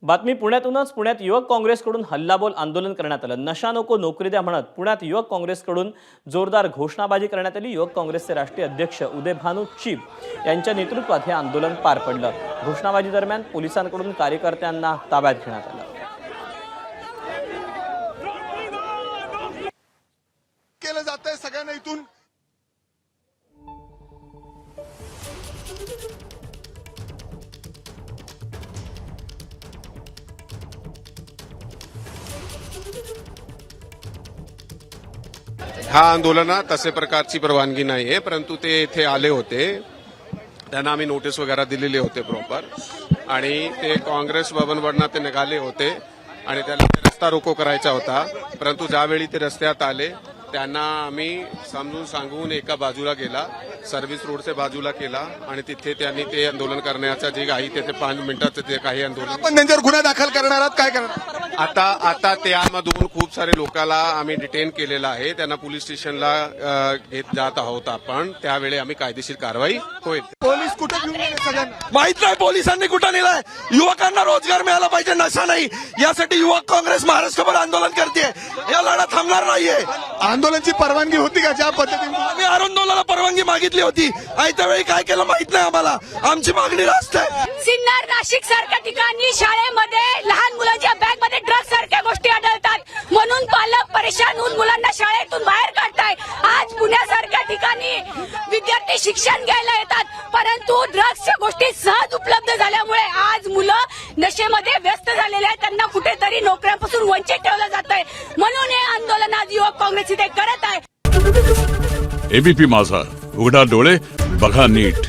बातमी पुण्यातूनच. पुण्यात युवक काँग्रेसकडून हल्लाबोल आंदोलन करण्यात आलं. नशा नको नोकरी द्या म्हणत पुण्यात युवक काँग्रेसकडून जोरदार घोषणाबाजी करण्यात आली. युवक काँग्रेसचे राष्ट्रीय अध्यक्ष उदयभानू चिब यांच्या नेतृत्वात हे आंदोलन पार पडलं. घोषणाबाजी दरम्यान पोलिसांकडून कार्यकर्त्यांना ताब्यात घेण्यात आलं. केलं जातंय सगळ्यांना इथून हा आंदोलनात तसे प्रकारची परवानगी नाहीये, परंतु ते इथे आले होते, त्यांना आम्ही नोटीस वगैरे दिलेले होते प्रॉपर, आणि ते काँग्रेस भवनवरनं ते निघाले होते आणि त्याला रस्ता रोको करायचा होता. परंतु ज्यावेळी ते रस्त्यात आले त्यांना आम्ही समजून सांगून एका बाजूला गेला, सर्व्हिस रोडच्या बाजूला केला, आणि तिथे त्यांनी ते आंदोलन करण्याचा जे काही तिथे 5 मिनिटाचं ते काही आंदोलन. आपण त्यांच्यावर गुन्हा दाखल करणार आहात, काय करणार? आता त्यामधून खूप सारे लोकांना आम्ही डिटेन केलेलं आहे, त्यांना पोलीस स्टेशनला घेत जात आहोत आपण. त्यावेळी आम्ही कायदेशीर कारवाई होईल. पोलीस कुठे घेऊन गेले सगळ्यांना? माहित नाही पोलिसांनी कुठं नेलाय. युवकांना रोजगार मिळाला पाहिजे, नशा नाही, यासाठी युवक काँग्रेस महाराष्ट्रभर आंदोलन करते. या लढा थांबणार नाहीये. आंदोलनाची परवानगी होती का? ज्या पद्धतीने आम्ही आंदोलनाला परवानगी मागितली होती, आयत्या वेळी काय केलं माहित नाही आम्हाला. आमची मागणी रास्त आहे. सिन्नर नाशिक सारख्या ठिकाणी शाळेमध्ये लहान मुलांच्या बॅग मध्ये ड्रग्ज सारख्या गोष्टी आढळतात, म्हणून पालक परेशान होऊन मुलांना शाळेतून बाहेर काढताय. आज पुण्यासारख्या ठिकाणी विद्यार्थी शिक्षण घ्यायला येतात, परंतु ड्रग्सच्या गोष्टी सहज उपलब्ध झाल्यामुळे आज मुलं नशेमध्ये व्यस्त झालेले आहेत. त्यांना कुठेतरी नोकऱ्यांपासून वंचित ठेवलं जात आहे. म्हणून हे आंदोलन आज युवक काँग्रेस इथे करत आहे. एबीपी माझा, उघडा डोळे बघा नीट.